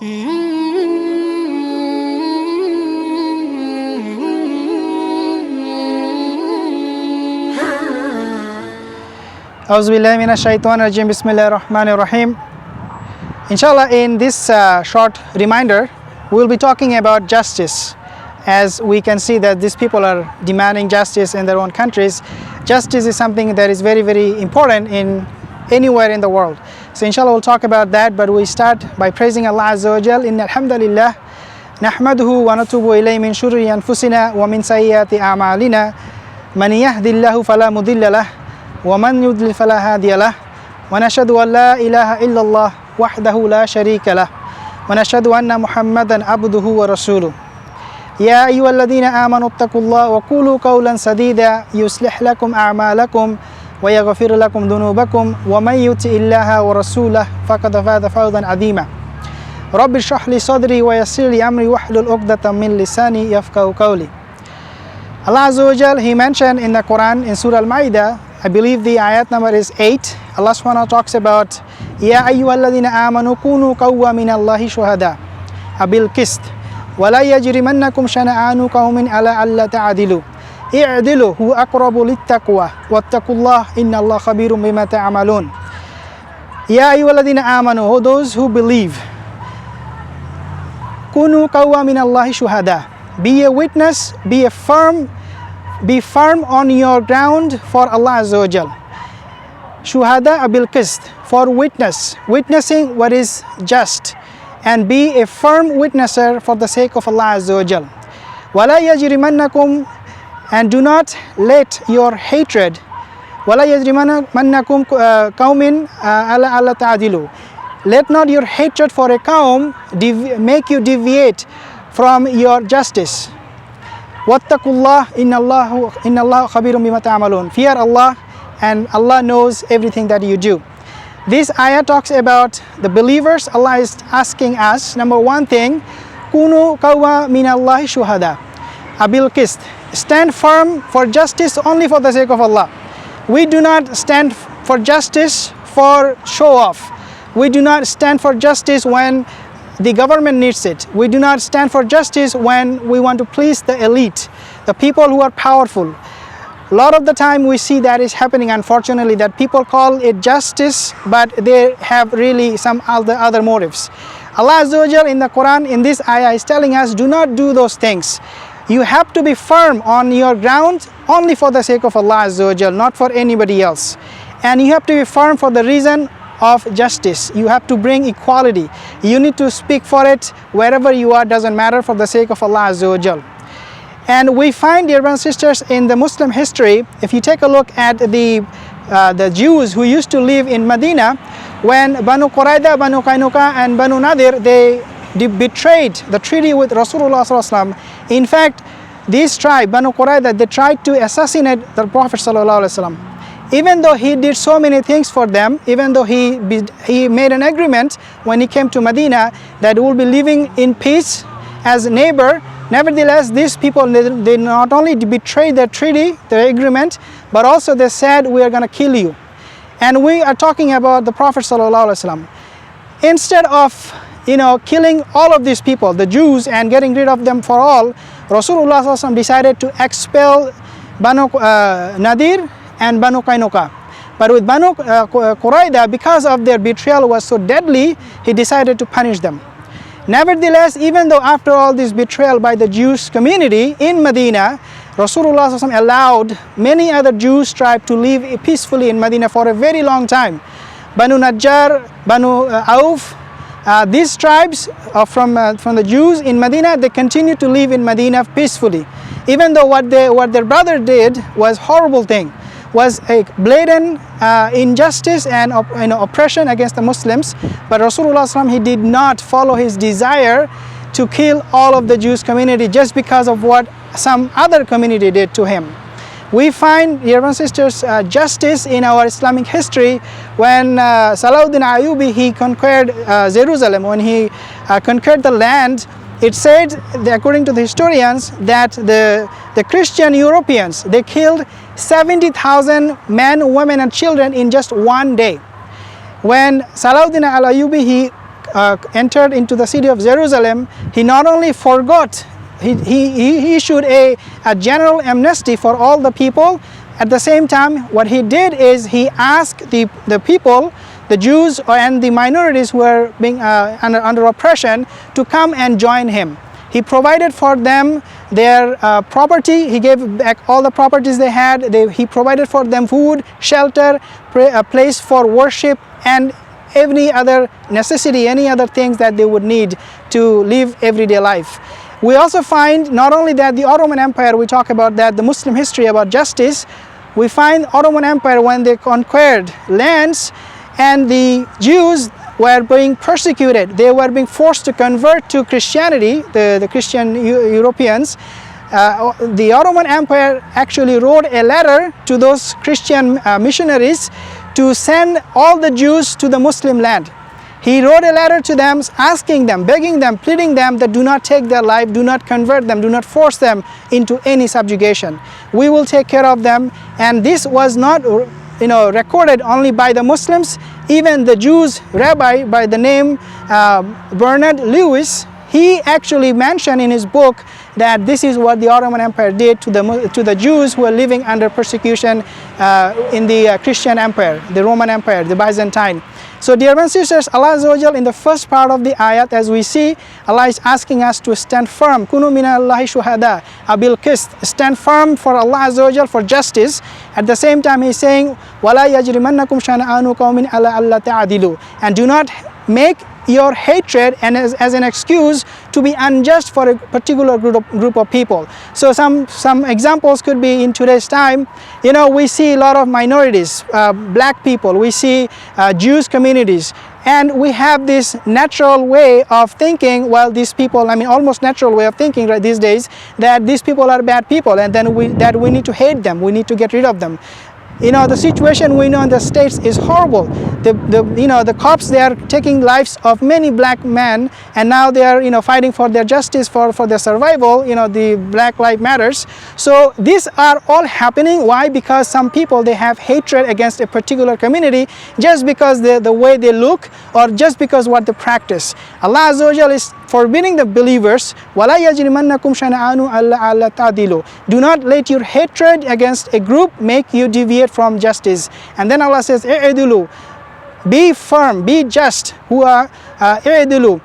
Auzubillahi minash shaitanir rajim. Bismillahir rahmanir rahim. Inshallah, in this short reminder, we will be talking about justice. As we can see that these people are demanding justice in their own countries. Justice is something that is very, very important in anywhere in the world. So inshallah we'll talk about that, but we start by praising Allah Azza wa Jal. Inna alhamdulillah nahmaduhu wa natubu ilayhi min shurri anfusina wa min sayyati a'malina. Man yahdillahu fala mudilla lah wa man yudlil fala hadiya lah. Wa nashhadu an la ilaha illallah wahdahu la sharika lah. Wa nashhadu anna Muhammadan abduhu wa rasuluh. يا أيها الذين آمنوا اتقوا الله وقولوا قولا سديدا يصلح لكم أعمالكم ويغفر لكم ذنوبكم ومن يطع الله ورسوله فقد فاز فوزا عظيما رب اشرح لي صدري ويسر لي أمري واحلل عقدة من لساني يفقهوا قولي. Allah Azza wa Jal, He mentioned in the Quran in Surah Al-Ma'idah, I believe the ayat number is 8. Allah subhanahu wa ta'ala talks about يا أيها الذين آمنوا كونوا قوامين الله شهداء بالقسط ولا يجرمنكم شنآن قوم على ألا تعدلوا اعدلوا هو أقرب للتقوى واتقوا الله إن الله خبير بما تعملون. يا أيها الذين آمنوا, those who believe, كونوا قوامين الله شهداء, be a witness, be firm on your ground for Allah Azza wa Jal. Shuhada bil qist, for witnessing what is just, and be a firm witnesser for the sake of Allah Azza wa Jal. وَلَا يَجْرِمَنَّكُمْ, and do not let your hatred, وَلَا يَجْرِمَنَّكُمْ قَوْمٍ عَلَى أَلَّا تَعْدِلُوا, let not your hatred for a kaum make you deviate from your justice. وَاتَّقُوا اللَّهَ إِنَّ اللَّهَ خَبِيرٌ بِمَا تَعْمَلُونَ, fear Allah, and Allah knows everything that you do. This ayah talks about the believers. Allah is asking us, number one thing, Kunu qawwa minallahi shuhada abil qist, stand firm for justice only for the sake of Allah. We do not stand for justice for show off. We do not stand for justice when the government needs it. We do not stand for justice when we want to please the elite, the people who are powerful. A lot of the time we see that is happening, unfortunately, that people call it justice, but they have really some other motives. Allah Azza wa Jal in the Quran, in this ayah, is telling us, do not do those things. You have to be firm on your ground only for the sake of Allah Azza wa Jal, not for anybody else. And you have to be firm for the reason of justice. You have to bring equality. You need to speak for it wherever you are, doesn't matter, for the sake of Allah Azza wa Jal. And we find, dear brothers and sisters, in the Muslim history, if you take a look at the Jews who used to live in Medina, when Banu Qurayda, Banu Qainuqa, and Banu Nadir, they betrayed the treaty with Rasulullah sallallahu alaihi wasallam. In fact, this tribe, Banu Qurayda, they tried to assassinate the Prophet sallallahu alaihi wasallam. Even though he did so many things for them, even though he made an agreement when he came to Medina that we will be living in peace as a neighbor, nevertheless, these people, they not only betrayed the treaty, the agreement, but also they said, we are going to kill you. And we are talking about the Prophet ﷺ. Instead of, killing all of these people, the Jews, and getting rid of them for all, Rasulullah ﷺ decided to expel Banu Nadir and Banu Qainuqa. But with Banu Qurayda, because of their betrayal was so deadly, he decided to punish them. Nevertheless, even though after all this betrayal by the Jewish community in Medina, Rasulullah ﷺ allowed many other Jewish tribes to live peacefully in Medina for a very long time. Banu Najjar, Banu Auf, these tribes from the Jews in Medina, they continued to live in Medina peacefully. Even though what their brother did was horrible thing, was a blatant injustice and oppression against the Muslims. But Rasulullah ﷺ, he did not follow his desire to kill all of the Jewish community just because of what some other community did to him. We find, dear brothers and sisters, justice in our Islamic history when Salahuddin Ayyubi, he conquered Jerusalem. When he conquered the land, it said, according to the historians, that the Christian Europeans, they killed 70,000 men, women and children in just one day. When Salahuddin al-Ayyubi, he entered into the city of Jerusalem, he not only forgot, he issued a general amnesty for all the people. At the same time, what he did is he asked the people, the Jews and the minorities who were being under oppression, to come and join him. He provided for them their property. He gave back all the properties they had. He provided for them food, shelter, a place for worship, and any other necessity, any other things that they would need to live everyday life. We also find not only that the Ottoman Empire, we talk about that, the Muslim history about justice, we find Ottoman Empire when they conquered lands and the Jews were being persecuted. They were being forced to convert to Christianity, the Christian Europeans. The Ottoman Empire actually wrote a letter to those Christian missionaries to send all the Jews to the Muslim land. He wrote a letter to them asking them, begging them, pleading them that do not take their life, do not convert them, do not force them into any subjugation. We will take care of them. And this was not recorded only by the Muslims. Even the Jews rabbi by the name Bernard Lewis, he actually mentioned in his book that this is what the Ottoman Empire did to the Jews who were living under persecution in the Christian Empire, the Roman Empire, the Byzantine. So dear brothers and sisters, Allah Azza wa Jal, in the first part of the ayat, as we see, Allah is asking us to stand firm. Kunu minallahi shuhada abil qist. Stand firm for Allah Azza wa Jal, for justice. At the same time, He's saying, wala yajrimannakum shana'anu qawmin ala alla ta'adilu. And do not make your hatred and as an excuse to be unjust for a particular group of people. So some examples could be in today's time. We see a lot of minorities, black people, we see Jewish communities, and we have this natural way of thinking, well, these people, almost natural way of thinking right these days, that these people are bad people and then we need to hate them, we need to get rid of them. The situation we know in the States is horrible. The cops, they are taking lives of many black men, and now they are fighting for their justice, for their survival. The Black Lives Matters. So these are all happening. Why? Because some people, they have hatred against a particular community just because the way they look, or just because what they practice. Allah Azza wa Jal is forbidding the believers, وَلَا يَجْرِمَنَّكُمْ شَنَآنُ أَلَّا تَعْدِلُوا. Do not let your hatred against a group make you deviate from justice. And then Allah says, "I'dilu." Be firm, be just. "I'dilu."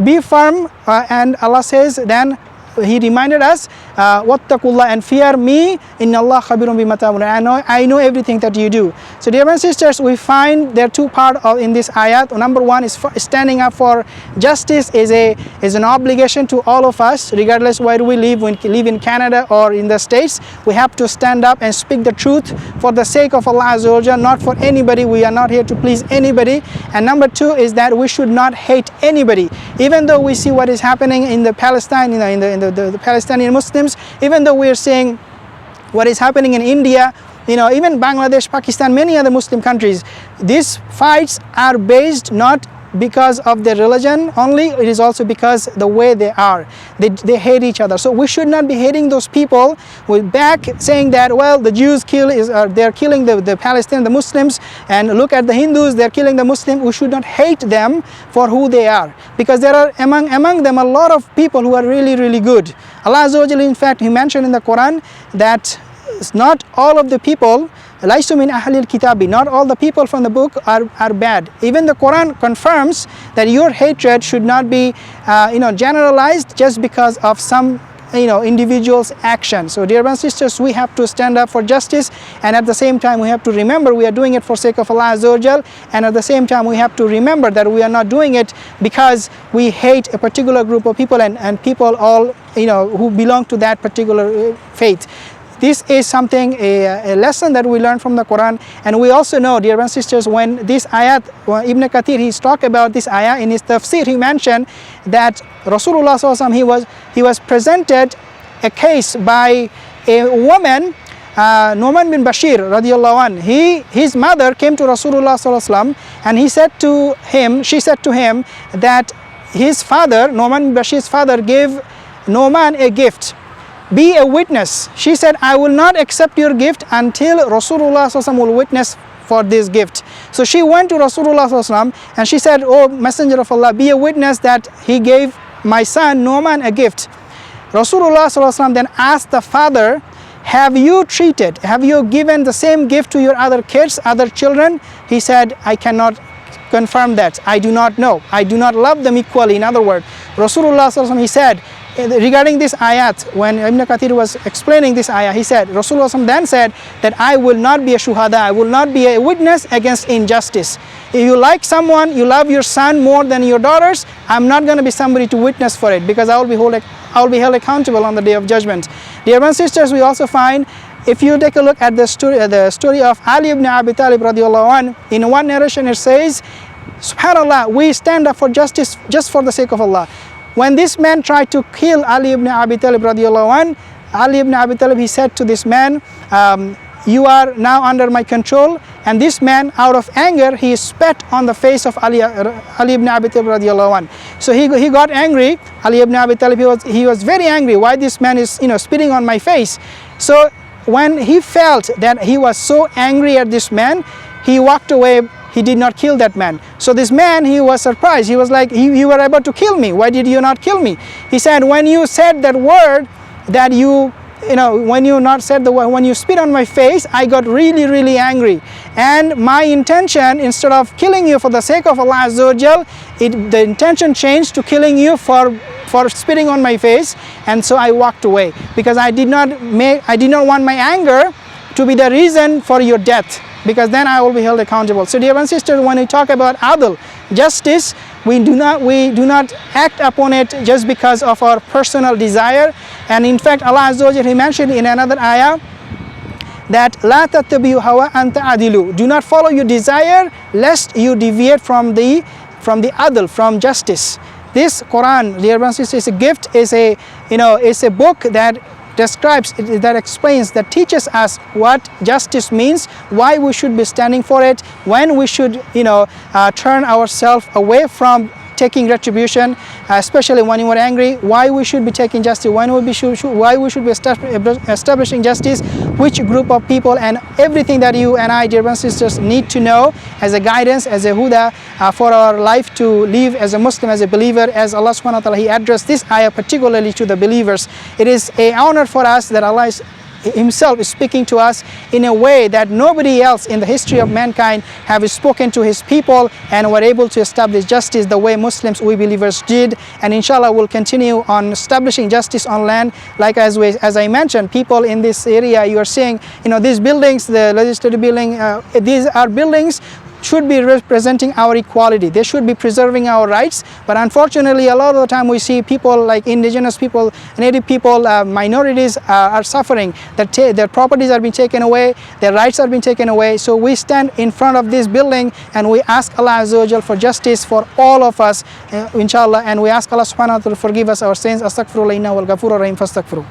Be firm, and Allah says, then He reminded us, "Wattaqullah," and fear me. Inna Allah khabirun bima ta'malun. I know everything that you do. So dear brothers and sisters, we find there are two parts in this ayat. Number one is standing up for justice is an obligation to all of us, regardless where we live. When we live in Canada or in the States, we have to stand up and speak the truth for the sake of Allah Azza wa Jalla, not for anybody. We are not here to please anybody. And number two is that we should not hate anybody. Even though we see what is happening in the Palestine, in the Palestinian Muslims, even though we are seeing what is happening in India, even Bangladesh, Pakistan, many other Muslim countries, these fights are based not because of their religion only, it is also because the way they are. They hate each other. So we should not be hating those people. We're back saying that, well, the Jews they're killing the Palestinians, the Muslims, and look at the Hindus, they're killing the Muslims. We should not hate them for who they are, because there are among them a lot of people who are really, really good. Allah Azza wa Jalla, in fact, He mentioned in the Quran that not all of the people, لَيْسُ مِنْ أَهْلِ الْكِتَابِ, not all the people from the book are bad. Even the Quran confirms that your hatred should not be generalized just because of some individual's action. So dear brothers and sisters, we have to stand up for justice, and at the same time we have to remember we are doing it for sake of Allah Azza wa Jal, and at the same time we have to remember that we are not doing it because we hate a particular group of people and people all who belong to that particular faith. This is something, a lesson that we learn from the Quran. And we also know, dear brothers and sisters, when this ayat, Ibn Kathir, he's talked about this ayah in his tafsir, he mentioned that Rasulullah sallallahu alaihi wasallam, he was presented a case by a woman, Nu'man bin Bashir radiallahu anh. His mother came to Rasulullah sallallahu alaihi wasallam, and she said to him that his father, Nu'man bin Bashir's father, gave Nu'man a gift. Be a witness. She said, I will not accept your gift until Rasulullah sallallahu alaihi wasallam will witness for this gift. So she went to Rasulullah sallallahu alaihi wasallam and she said, "Oh Messenger of Allah, be a witness that he gave my son Nu'man a gift." Rasulullah sallallahu alaihi wasallam then asked the father, have you given the same gift to your other kids, other children? He said, I cannot confirm that. I do not know. I do not love them equally. In other words, Rasulullah sallallahu alaihi wasallam, he said, regarding this ayat, when Ibn Kathir was explaining this ayah, he said, Rasulullah sallallahu alaihi wasallam then said that I will not be a shuhada, I will not be a witness against injustice. If you like someone, you love your son more than your daughters, I'm not going to be somebody to witness for it, because I will be held accountable on the day of judgment. Dear brothers and sisters, we also find, if you take a look at the story of Ali ibn Abi Talib radiallahu anh, in one narration it says, subhanallah, we stand up for justice just for the sake of Allah. When this man tried to kill Ali ibn Abi Talib radiallahu anh, Ali ibn Abi Talib, he said to this man, you are now under my control. And this man, out of anger, he spat on the face of Ali ibn Abi Talib radiallahu anh. So he got angry. Ali ibn Abi Talib, he was very angry. Why this man is spitting on my face? So when he felt that he was so angry at this man, he walked away. He did not kill that man. So this man, he was surprised. He was like, you were able to kill me. Why did you not kill me? He said, when you said that word, that when you spit on my face, I got really, really angry. And my intention, instead of killing you for the sake of Allah Azza wa Jal, the intention changed to killing you for spitting on my face. And so I walked away, because I did not want my anger to be the reason for your death, because then I will be held accountable. So dear brothers and sisters, when we talk about adl, justice, we do not act upon it just because of our personal desire. And in fact, Allah Azza wa Jalla, he mentioned in another ayah that لا تتبعوا هوى أن تعدلوا, do not follow your desire lest you deviate from the adl, from justice. This Quran, dear brothers and sisters, is a gift, is a book that describes, that explains, that teaches us what justice means, why we should be standing for it, when we should turn ourselves away from taking retribution, especially when you are angry, why we should be taking justice, why we should be establishing justice, which group of people, and everything that you and I, dear brothers and sisters, need to know as a guidance, as a huda for our life to live as a Muslim, as a believer. As Allah subhanahu wa ta'ala, he addressed this ayah particularly to the believers. It is an honor for us that Allah himself is speaking to us in a way that nobody else in the history of mankind have spoken to his people, and were able to establish justice the way Muslims, we believers, did. And inshallah we'll continue on establishing justice on land. Like as I mentioned, people in this area, you are seeing these buildings, the legislative building, these are buildings should be representing our equality. They should be preserving our rights. But unfortunately, a lot of the time we see people like indigenous people, native people, minorities are suffering. Their properties are being taken away, their rights are being taken away. So we stand in front of this building and we ask Allah Azza wa Jal for justice for all of us, inshallah. And we ask Allah subhanahu wa ta'ala to forgive us our sins. Astaghfirullah innahu wal ghafurur rahim, fastaghfiruh.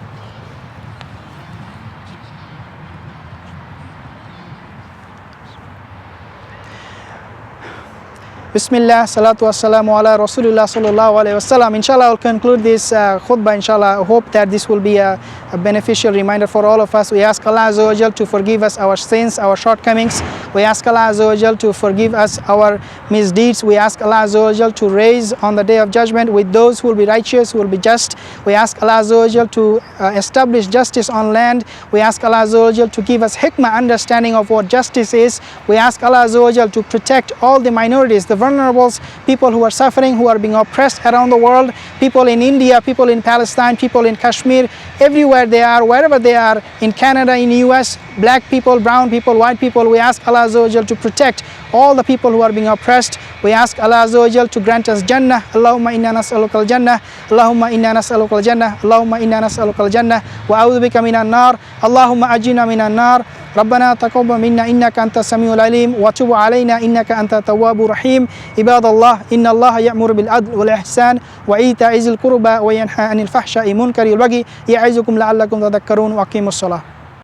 Bismillah, salatu wassalamu ala Rasulullah sallallahu alayhi wasallam. Inshallah, I'll conclude this khutbah. Inshallah, I hope that this will be a beneficial reminder for all of us. We ask Allah Azza wa Jal to forgive us our sins, our shortcomings. We ask Allah Azza wa Jal to forgive us our misdeeds. We ask Allah Azza wa Jal to raise on the day of judgment with those who will be righteous, who will be just. We ask Allah Azza wa Jal to establish justice on land. We ask Allah Azza wa Jal to give us hikmah, understanding of what justice is. We ask Allah Azza wa Jal to protect all the minorities, the vulnerables, people who are suffering, who are being oppressed around the world, people in India, people in Palestine, people in Kashmir, everywhere they are, wherever they are, in Canada, in US, black people, brown people, white people. We ask Allah Azza wa Jal to protect all the people who are being oppressed. We ask Allah Azza wa Jal to grant us Jannah. Allahumma inna nas'aluka al-Jannah. Allahumma inna nas'aluka al-Jannah. Allahumma inna nas'aluka al-Jannah. Wa a'udhu bika minan nar. Allahumma ajina minan nar. ربنا تقبل منا إنك أنت السميع العليم وتب علينا إنك أنت التواب الرحيم عباد الله إن الله يأمر بالعدل والإحسان وإيتاء ذي القربى وينهى عن الفحشاء والمنكر والبغي يعظكم لعلكم تذكرون وأقيموا الصلاة